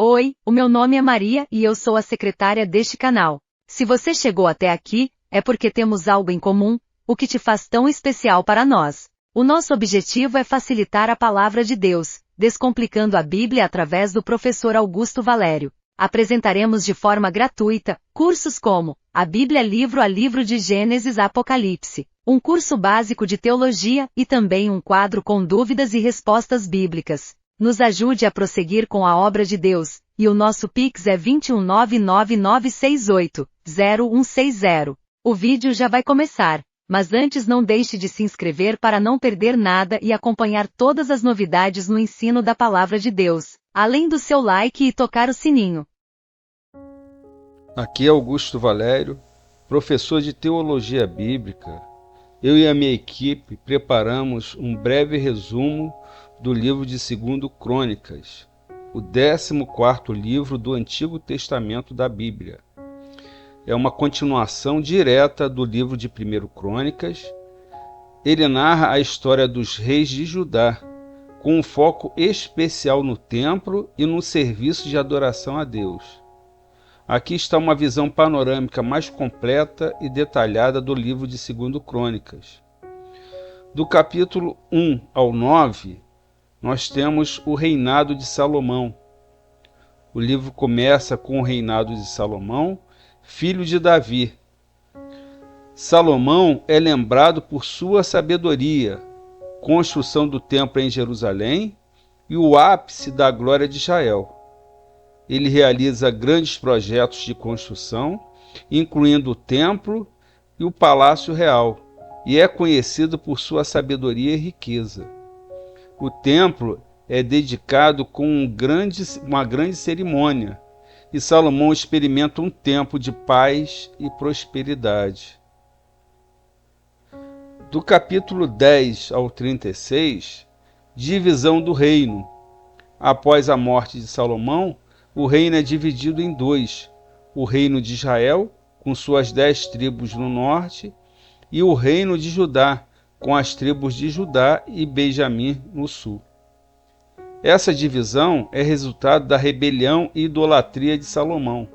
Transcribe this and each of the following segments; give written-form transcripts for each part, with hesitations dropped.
Oi, o meu nome é Maria e eu sou a secretária deste canal. Se você chegou até aqui, é porque temos algo em comum, o que te faz tão especial para nós. O nosso objetivo é facilitar a palavra de Deus, descomplicando a Bíblia através do professor Augusto Valério. Apresentaremos de forma gratuita cursos como a Bíblia livro a livro de Gênesis a Apocalipse, um curso básico de teologia e também um quadro com dúvidas e respostas bíblicas. Nos ajude a prosseguir com a obra de Deus, e o nosso Pix é 21999680160. O vídeo já vai começar, mas antes não deixe de se inscrever para não perder nada e acompanhar todas as novidades no ensino da Palavra de Deus, além do seu like e tocar o sininho. Aqui é Augusto Valério, professor de Teologia Bíblica. Eu e a minha equipe preparamos um breve resumo do livro de 2 Crônicas, o 14º livro do Antigo Testamento da Bíblia. É uma continuação direta do livro de 1 Crônicas. Ele narra a história dos reis de Judá, com um foco especial no templo e no serviço de adoração a Deus. Aqui está uma visão panorâmica mais completa e detalhada do livro de 2 Crônicas. Do capítulo 1 ao 9, nós temos o reinado de Salomão. O livro começa com o reinado de Salomão, filho de Davi. Salomão é lembrado por sua sabedoria, construção do templo em Jerusalém e o ápice da glória de Israel. Ele realiza grandes projetos de construção, incluindo o templo e o palácio real, e é conhecido por sua sabedoria e riqueza. O templo é dedicado com uma grande cerimônia, e Salomão experimenta um tempo de paz e prosperidade. Do capítulo 10 ao 36, divisão do reino. Após a morte de Salomão, o reino é dividido em dois: o reino de Israel, com suas 10 tribos no norte, e o reino de Judá, com as tribos de Judá e Benjamim no sul. Essa divisão é resultado da rebelião e idolatria de Salomão.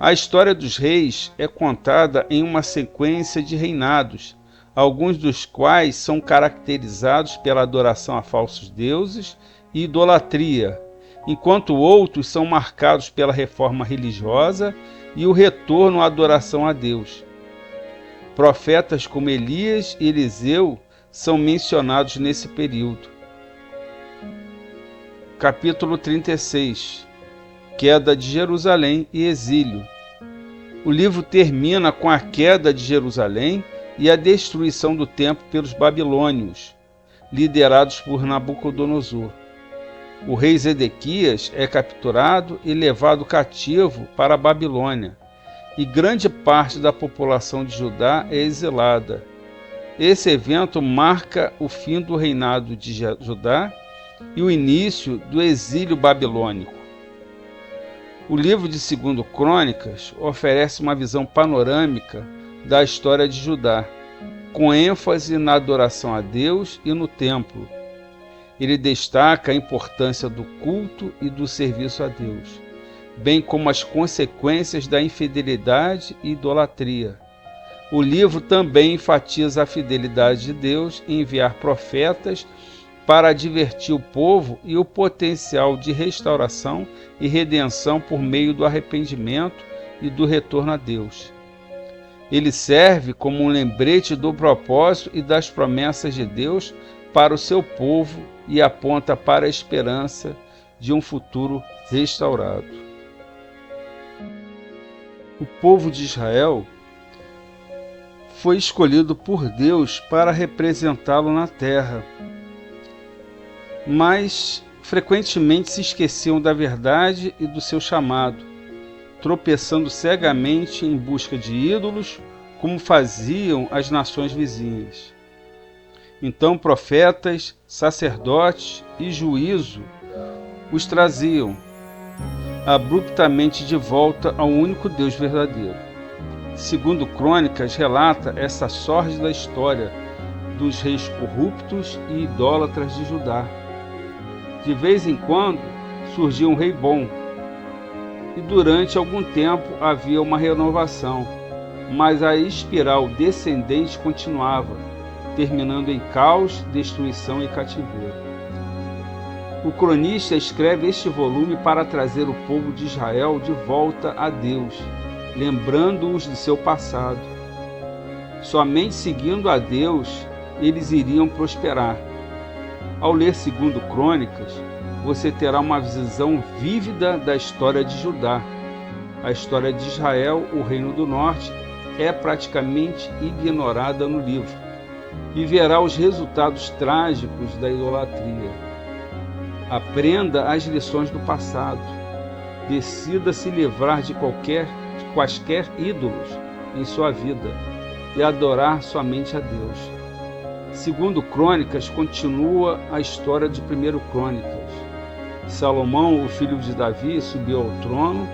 A história dos reis é contada em uma sequência de reinados, alguns dos quais são caracterizados pela adoração a falsos deuses e idolatria, enquanto outros são marcados pela reforma religiosa e o retorno à adoração a Deus. Profetas como Elias e Eliseu são mencionados nesse período. Capítulo 36. Queda de Jerusalém e exílio. O livro termina com a queda de Jerusalém e a destruição do templo pelos babilônios, liderados por Nabucodonosor. O rei Zedequias é capturado e levado cativo para a Babilônia, e grande parte da população de Judá é exilada. Esse evento marca o fim do reinado de Judá e o início do exílio babilônico. O livro de 2 Crônicas oferece uma visão panorâmica da história de Judá, com ênfase na adoração a Deus e no templo. Ele destaca a importância do culto e do serviço a Deus, bem como as consequências da infidelidade e idolatria. O livro também enfatiza a fidelidade de Deus em enviar profetas para advertir o povo e o potencial de restauração e redenção por meio do arrependimento e do retorno a Deus. Ele serve como um lembrete do propósito e das promessas de Deus para o seu povo e aponta para a esperança de um futuro restaurado. O povo de Israel foi escolhido por Deus para representá-lo na terra, mas frequentemente se esqueciam da verdade e do seu chamado, tropeçando cegamente em busca de ídolos, como faziam as nações vizinhas. Então profetas, sacerdotes e juízo os traziam abruptamente de volta ao único Deus verdadeiro. 2 Crônicas relata essa sórdida história dos reis corruptos e idólatras de Judá. De vez em quando, surgiu um rei bom, e durante algum tempo havia uma renovação, mas a espiral descendente continuava, terminando em caos, destruição e cativeiro. O cronista escreve este volume para trazer o povo de Israel de volta a Deus, lembrando-os de seu passado. Somente seguindo a Deus eles iriam prosperar. Ao ler 2 Crônicas, você terá uma visão vívida da história de Judá. A história de Israel, o Reino do Norte, é praticamente ignorada no livro, e verá os resultados trágicos da idolatria. Aprenda as lições do passado. Decida se livrar de quaisquer ídolos em sua vida e adorar somente a Deus. 2 Crônicas continua a história de 1 Crônicas. Salomão, o filho de Davi, subiu ao trono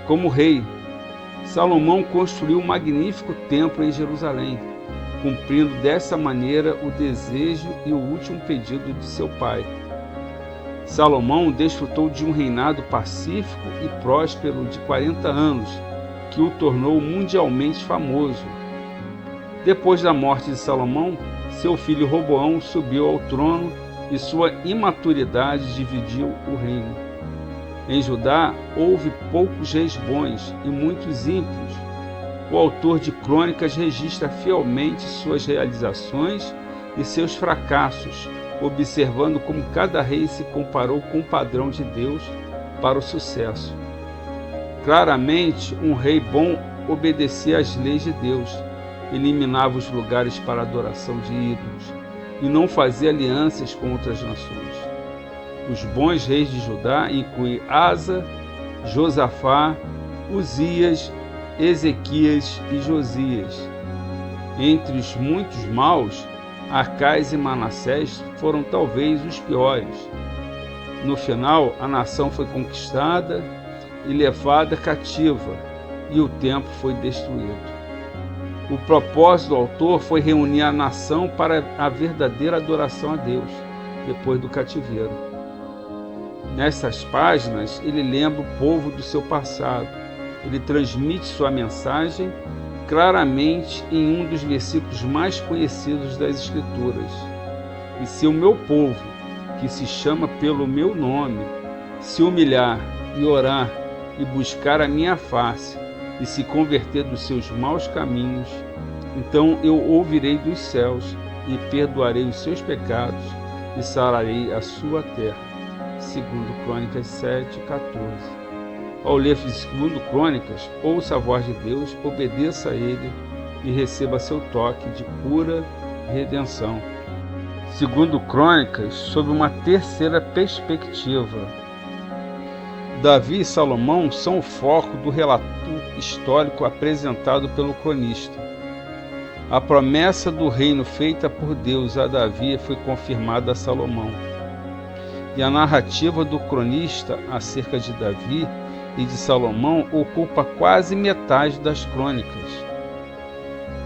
como rei. Salomão construiu um magnífico templo em Jerusalém, cumprindo dessa maneira o desejo e o último pedido de seu pai. Salomão desfrutou de um reinado pacífico e próspero de 40 anos, que o tornou mundialmente famoso. Depois da morte de Salomão, seu filho Roboão subiu ao trono e sua imaturidade dividiu o reino. Em Judá houve poucos reis bons e muitos ímpios. O autor de Crônicas registra fielmente suas realizações e seus fracassos, observando como cada rei se comparou com o padrão de Deus para o sucesso. Claramente, um rei bom obedecia às leis de Deus, eliminava os lugares para adoração de ídolos e não fazia alianças com outras nações. Os bons reis de Judá incluem Asa, Josafá, Uzias, Ezequias e Josias. Entre os muitos maus, Acais e Manassés foram talvez os piores. No final, a nação foi conquistada e levada cativa, e o templo foi destruído. O propósito do autor foi reunir a nação para a verdadeira adoração a Deus, depois do cativeiro. Nessas páginas, ele lembra o povo do seu passado. Ele transmite sua mensagem claramente em um dos versículos mais conhecidos das Escrituras. E se o meu povo, que se chama pelo meu nome, se humilhar e orar e buscar a minha face e se converter dos seus maus caminhos, então eu ouvirei dos céus e perdoarei os seus pecados e sararei a sua terra. 2 Crônicas 7:14. Ao ler 2 Crônicas, ouça a voz de Deus, obedeça a Ele e receba seu toque de cura e redenção. 2 Crônicas, sob uma terceira perspectiva. Davi e Salomão são o foco do relato histórico apresentado pelo cronista. A promessa do reino feita por Deus a Davi foi confirmada a Salomão. E a narrativa do cronista acerca de Davi e de Salomão ocupa quase metade das crônicas.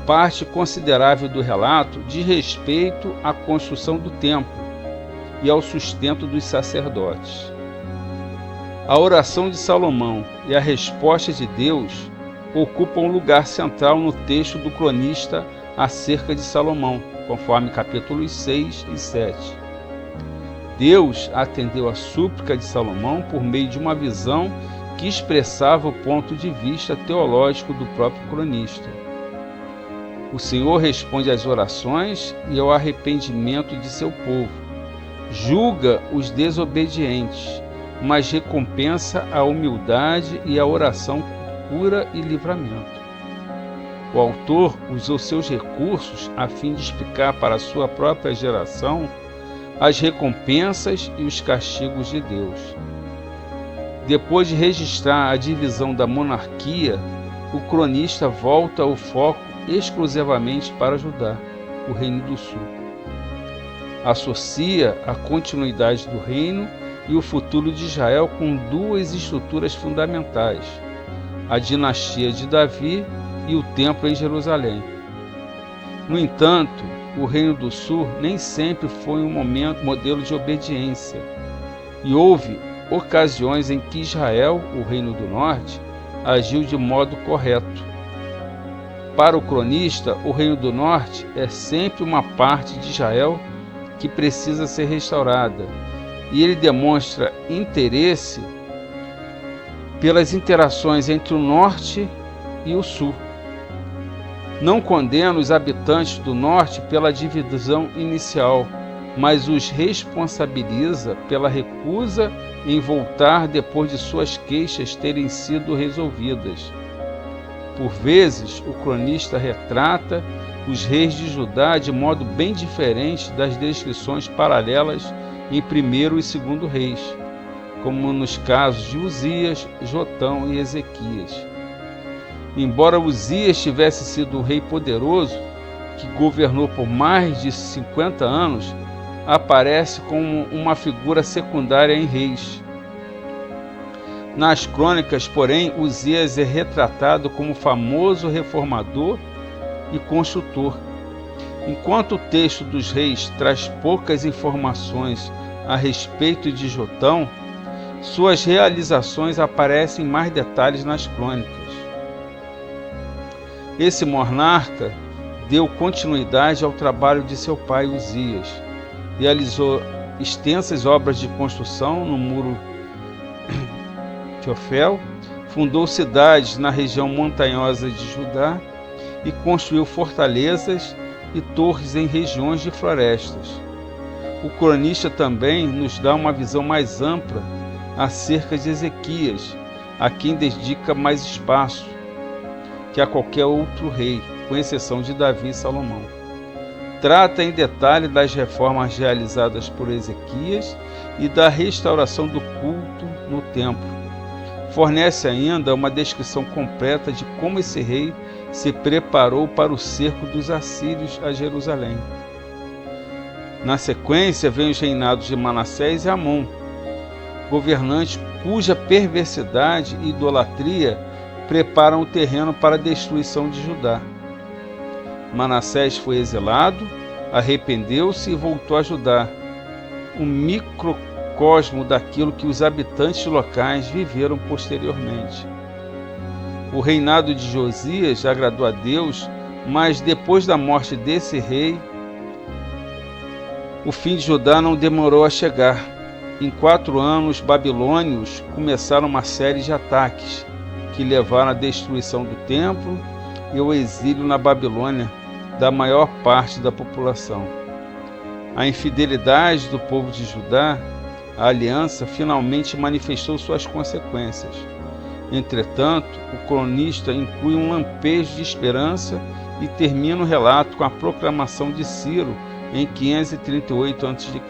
Parte considerável do relato diz respeito à construção do templo e ao sustento dos sacerdotes. A oração de Salomão e a resposta de Deus ocupam um lugar central no texto do cronista acerca de Salomão, conforme capítulos 6 e 7. Deus atendeu a súplica de Salomão por meio de uma visão que expressava o ponto de vista teológico do próprio cronista. O Senhor responde às orações e ao arrependimento de seu povo. Julga os desobedientes, mas recompensa a humildade e a oração por cura e livramento. O autor usou seus recursos a fim de explicar para a sua própria geração as recompensas e os castigos de Deus. Depois de registrar a divisão da monarquia, o cronista volta o foco exclusivamente para Judá, o Reino do Sul. Associa a continuidade do reino e o futuro de Israel com duas estruturas fundamentais: a dinastia de Davi e o templo em Jerusalém. No entanto, o Reino do Sul nem sempre foi um modelo de obediência, e houve ocasiões em que Israel, o Reino do Norte, agiu de modo correto. Para o cronista, o Reino do Norte é sempre uma parte de Israel que precisa ser restaurada, e ele demonstra interesse pelas interações entre o Norte e o Sul. Não condena os habitantes do Norte pela divisão inicial, mas os responsabiliza pela recusa em voltar depois de suas queixas terem sido resolvidas. Por vezes, o cronista retrata os reis de Judá de modo bem diferente das descrições paralelas em 1º e 2º Reis, como nos casos de Uzias, Jotão e Ezequias. Embora Uzias tivesse sido um rei poderoso, que governou por mais de 50 anos, aparece como uma figura secundária em Reis. Nas crônicas, porém, Uzias é retratado como famoso reformador e construtor. Enquanto o texto dos reis traz poucas informações a respeito de Jotão, suas realizações aparecem em mais detalhes nas crônicas. Esse monarca deu continuidade ao trabalho de seu pai Uzias, realizou extensas obras de construção no muro de Ofel, fundou cidades na região montanhosa de Judá e construiu fortalezas e torres em regiões de florestas. O cronista também nos dá uma visão mais ampla acerca de Ezequias, a quem dedica mais espaço que a qualquer outro rei, com exceção de Davi e Salomão. Trata em detalhe das reformas realizadas por Ezequias e da restauração do culto no templo. Fornece ainda uma descrição completa de como esse rei se preparou para o cerco dos assírios a Jerusalém. Na sequência, vem os reinados de Manassés e Amon, governantes cuja perversidade e idolatria preparam o terreno para a destruição de Judá. Manassés foi exilado, arrependeu-se e voltou a Judá, um microcosmo daquilo que os habitantes locais viveram posteriormente. O reinado de Josias agradou a Deus, mas depois da morte desse rei, o fim de Judá não demorou a chegar. Em 4 anos, os babilônios começaram uma série de ataques que levaram à destruição do templo e ao exílio na Babilônia da maior parte da população. A infidelidade do povo de Judá à aliança finalmente manifestou suas consequências. Entretanto, o cronista inclui um lampejo de esperança e termina o relato com a proclamação de Ciro em 538 a.C.,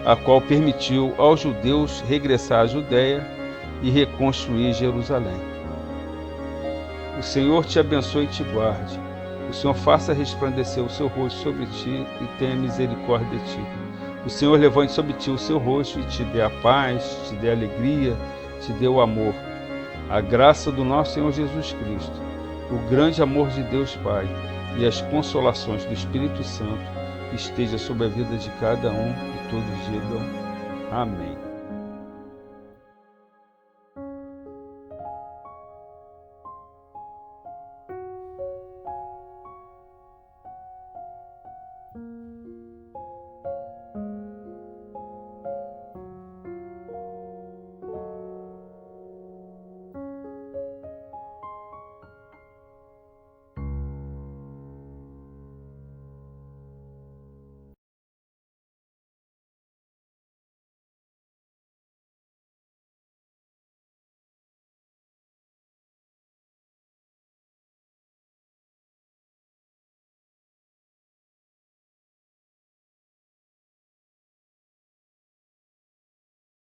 a qual permitiu aos judeus regressar à Judéia e reconstruir Jerusalém. O Senhor te abençoe e te guarde. O Senhor faça resplandecer o seu rosto sobre ti e tenha misericórdia de ti. O Senhor levante sobre ti o seu rosto e te dê a paz, te dê a alegria, te dê o amor. A graça do nosso Senhor Jesus Cristo, o grande amor de Deus Pai e as consolações do Espírito Santo esteja sobre a vida de cada um e todos digam amém.